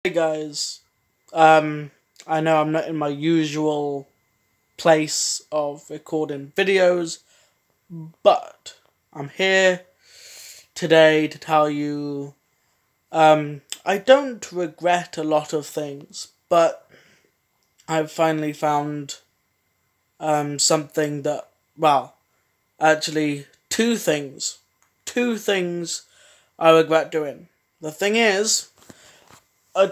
Hey guys, I know I'm not in my usual place of recording videos, but I'm here today to tell you, I don't regret a lot of things, but I've finally found, something that, well, actually two things I regret doing. The thing is, I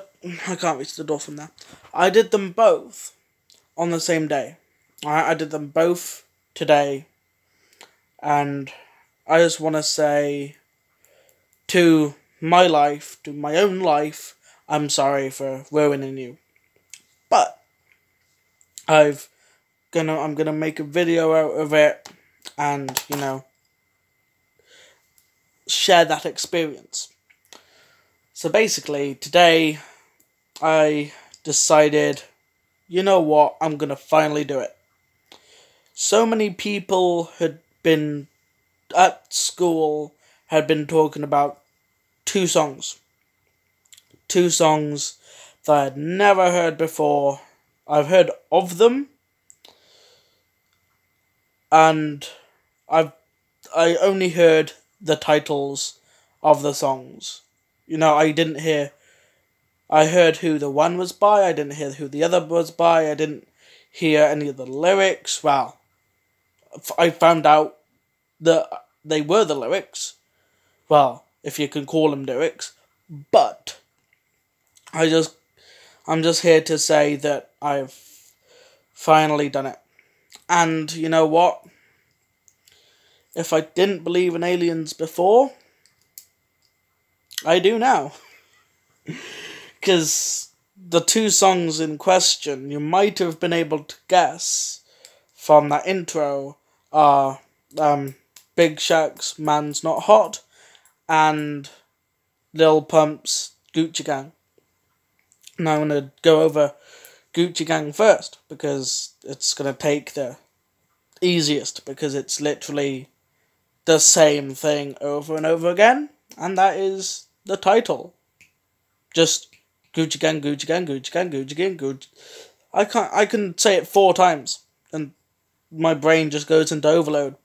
can't reach the door from there. I did them both on the same day. I did them both today, and I just want to say to to my own life, I'm sorry for ruining you. But I'm gonna make a video out of it, and share that experience. So basically, today I decided, you know what, I'm gonna finally do it. So many people had been at school, had been talking about two songs. Two songs that I had never heard before. I've heard of them, and I only heard the titles of the songs. I heard who the one was by, I didn't hear who the other was by, I didn't hear any of the lyrics. Well, I found out that they were the lyrics. Well, if you can call them lyrics. But I'm just here to say that I've finally done it. And you know what? If I didn't believe in aliens before, I do now. Because the two songs in question, you might have been able to guess from that intro, are Big Shaq's Man's Not Hot and Lil Pump's Gucci Gang. Now I'm going to go over Gucci Gang first, because it's going to take the easiest, because it's literally the same thing over and over again, and that is the title. Just Gucci Gang, Gucci Gang, Gucci Gang, Gucci Gang, Gucci. I can say it 4 times, and my brain just goes into overload.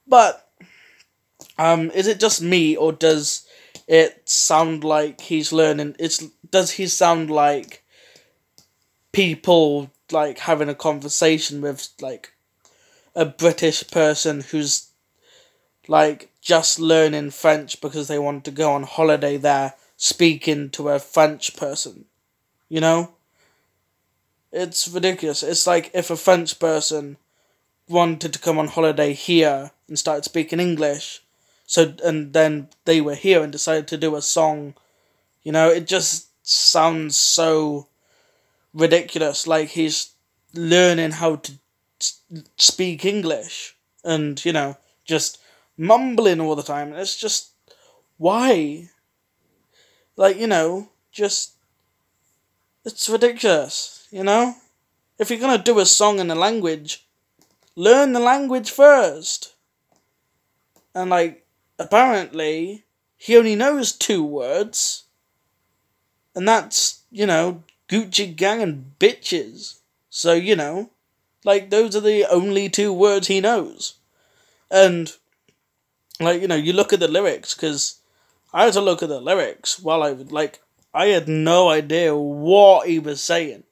But is it just me, or does it sound like he's learning? Does he sound like people like having a conversation with like a British person who's like just learning French because they want to go on holiday there, speaking to a French person? You know? It's ridiculous. It's like if a French person wanted to come on holiday here and started speaking English, and then they were here and decided to do a song. It just sounds so ridiculous. Like he's learning how to speak English and, just mumbling all the time. It's just, why? Like, just, it's ridiculous, If you're gonna do a song in a language, learn the language first. And, like, apparently, he only knows 2 words. And that's, Gucci Gang and bitches. So, like, those are the only 2 words he knows. And, like, you look at the lyrics, because I had to look at the lyrics while I had no idea what he was saying.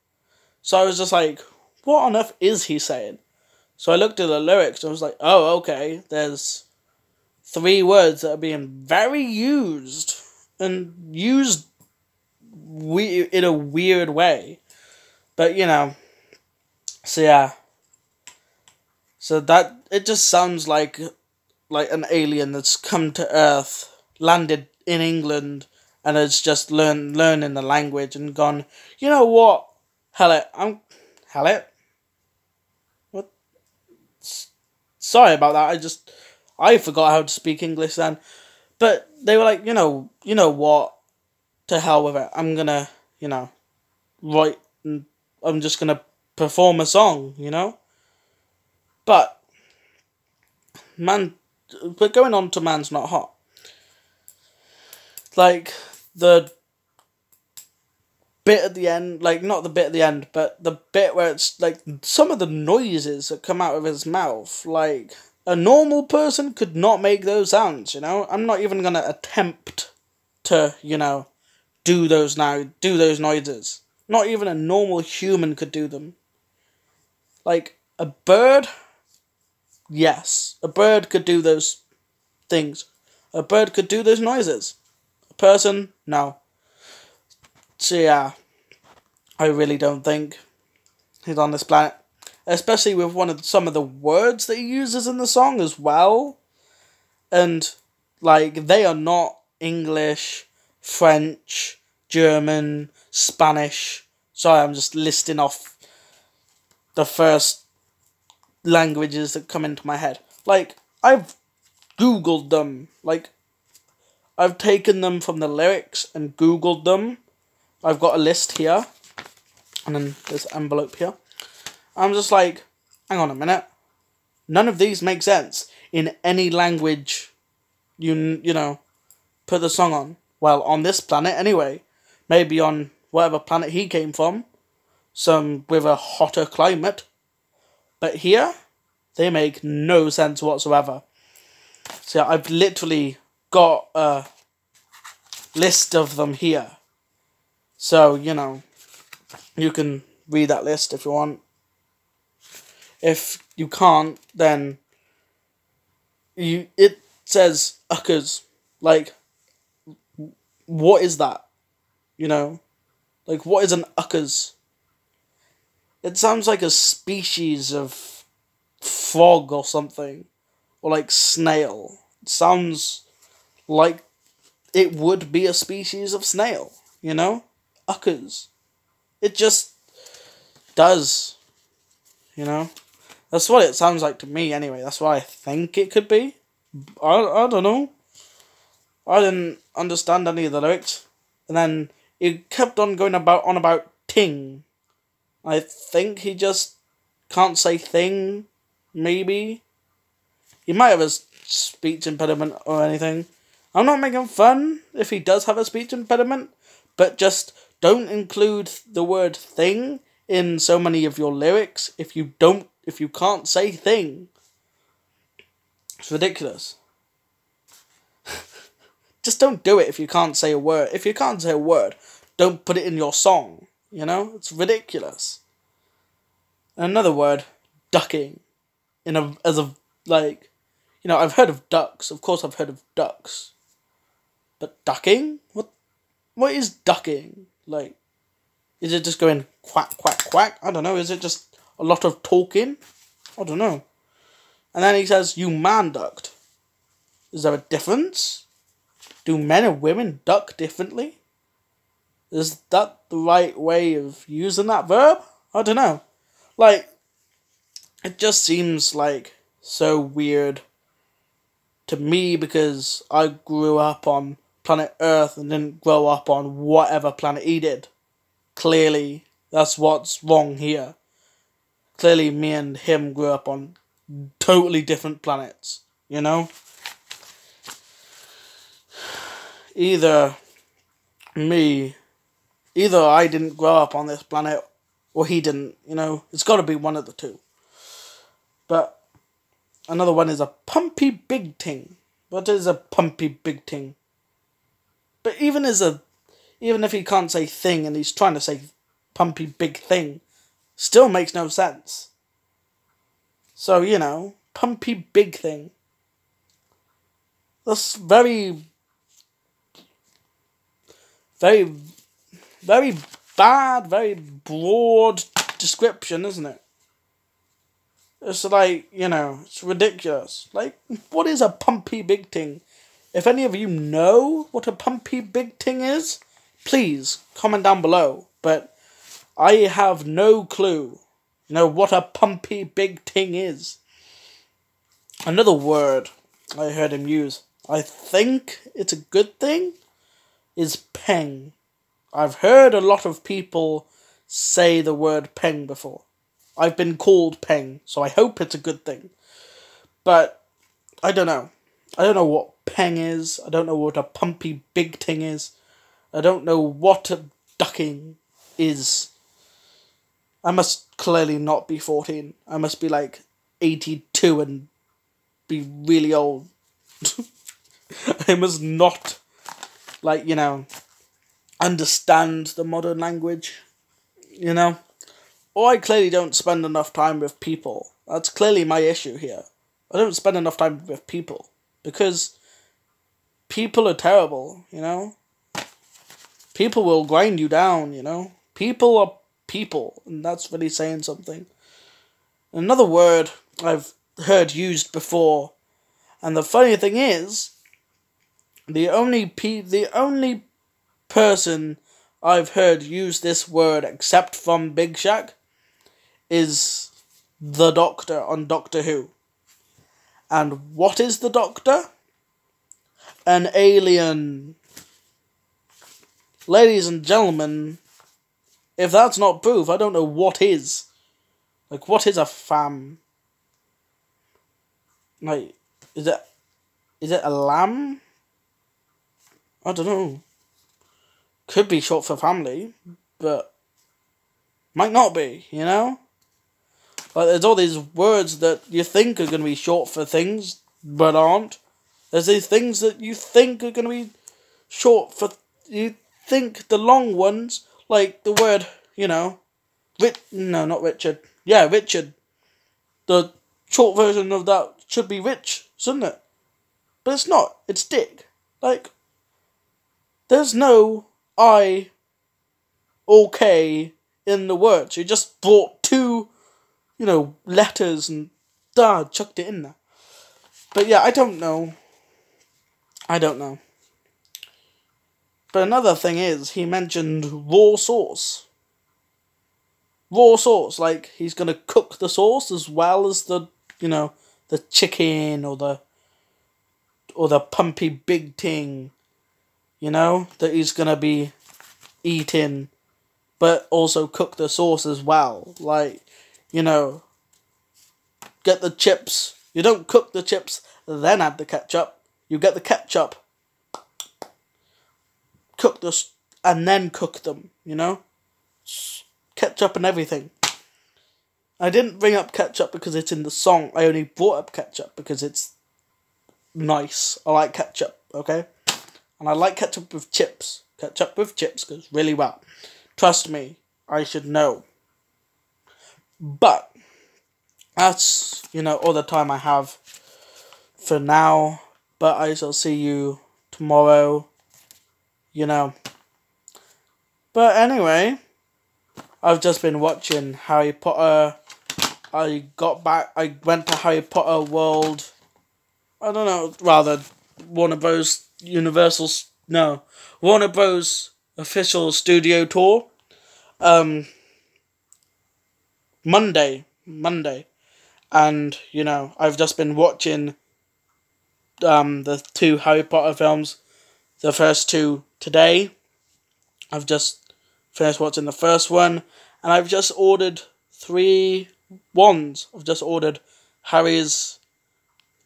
So I was just like, what on earth is he saying? So I looked at the lyrics and I was like, oh, okay, there's 3 words that are being very used, and used in a weird way. But, so yeah. So that, it just sounds like an alien that's come to Earth, landed in England, and has just learning the language and gone, you know what? Hell it. What? Sorry about that. I forgot how to speak English then. But they were like, you know what? To hell with it. I'm gonna, write, and I'm just gonna perform a song, But, we're going on to Man's Not Hot. Like, the bit at the end, like, not the bit at the end, but the bit where it's, like, some of the noises that come out of his mouth, like, a normal person could not make those sounds, you know? I'm not even gonna attempt to, you know, do those noises. Not even a normal human could do them. Like, a bird, yes, a bird could do those things. A bird could do those noises. A person, no. So yeah, I really don't think he's on this planet. Especially with some of the words that he uses in the song as well. And, like, they are not English, French, German, Spanish. Sorry, I'm just listing off the first languages that come into my head. Like, I've Googled them. Like, I've taken them from the lyrics and Googled them. I've got a list here. And then this envelope here. I'm just like, hang on a minute. None of these make sense in any language you know, put the song on. Well, on this planet anyway. Maybe on whatever planet he came from. Some with a hotter climate. But here, they make no sense whatsoever. So I've literally got a list of them here. So, you know, you can read that list if you want. If you can't, then it says uckers. Like, what is that? You know? Like, what is an uckers? It sounds like a species of frog or something. Or like snail. It sounds like it would be a species of snail. You know? Uckers. It just does. You know? That's what it sounds like to me anyway. That's what I think it could be. I don't know. I didn't understand any of the lyrics. And then it kept on going on about ting. I think he just can't say thing. Maybe. He might have a speech impediment or anything. I'm not making fun if he does have a speech impediment. But just don't include the word thing in so many of your lyrics if you can't say thing. It's ridiculous. Just don't do it if you can't say a word. If you can't say a word, don't put it in your song. You know? It's ridiculous. Another word, ducking. Like, you know, I've heard of ducks. Of course I've heard of ducks. But ducking? What is ducking? Like, is it just going quack, quack, quack? I don't know. Is it just a lot of talking? I don't know. And then he says, you man ducked. Is there a difference? Do men and women duck differently? Is that the right way of using that verb? I don't know. Like, it just seems like so weird to me because I grew up on planet Earth and didn't grow up on whatever planet he did. Clearly, that's what's wrong here. Clearly, me and him grew up on totally different planets, you know? Either I didn't grow up on this planet, or he didn't, you know? It's got to be one of the two. But another one is a pumpy big ting. What is a pumpy big ting? But even if he can't say thing and he's trying to say pumpy big thing, still makes no sense. So, you know, pumpy big thing. That's very, very, very bad, very broad description, isn't it? It's like, you know, it's ridiculous. Like, what is a pumpy big thing? If any of you know what a pumpy big thing is, please comment down below. But I have no clue, you know, what a pumpy big thing is. Another word I heard him use, I think it's a good thing, is peng. I've heard a lot of people say the word peng before. I've been called peng, so I hope it's a good thing. But I don't know. I don't know what peng is. I don't know what a pumpy big thing is. I don't know what a ducking is... I must clearly not be 14. I must be like 82 and be really old. I must not, like, understand the modern language, Or I clearly don't spend enough time with people. That's clearly my issue here. I don't spend enough time with people. Because people are terrible, People will grind you down, People are people, and that's really saying something. Another word I've heard used before, and the funny thing is, the only person I've heard use this word except from Big Shaq is the Doctor on Doctor Who. And what is the Doctor? An alien. Ladies and gentlemen, if that's not proof, I don't know what is. Like, what is a fam? Like, is it a lamb? I don't know. Could be short for family, but might not be, Like, there's all these words that you think are going to be short for things, but aren't. There's these things that you think are going to be short for... You think the long ones, like the word, no, not Richard. Yeah, Richard. The short version of that should be Rich, shouldn't it? But it's not. It's Dick. Like, there's no I or K in the words. You just brought two, letters and chucked it in there. But yeah, I don't know. But another thing is, he mentioned raw sauce. Raw sauce, like he's gonna cook the sauce as well as the, the chicken or the pumpy big thing, that he's gonna be eating, but also cook the sauce as well. Like, get the chips. You don't cook the chips, then add the ketchup. You get the ketchup, cook this, and then cook them, Ketchup and everything. I didn't bring up ketchup because it's in the song. I only brought up ketchup because it's nice. I like ketchup, okay? And I like ketchup with chips. Ketchup with chips goes really well. Trust me, I should know. But that's, all the time I have for now. But I shall see you tomorrow, But anyway, I've just been watching Harry Potter. I went to Harry Potter World. I don't know, rather Warner Bros. Warner Bros. Official studio tour. Monday. And, I've just been watching the 2 Harry Potter films. The first 2 today. I've just finished watching the first one. And I've just ordered 3 wands. I've just ordered Harry's,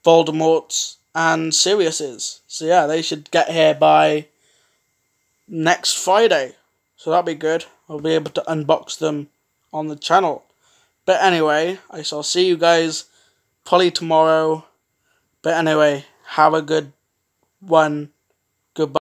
Voldemort's, and Sirius's. So yeah, they should get here by next Friday. So that'll be good. I'll be able to unbox them on the channel. But anyway, I shall see you guys probably tomorrow. But anyway, have a good one. Goodbye.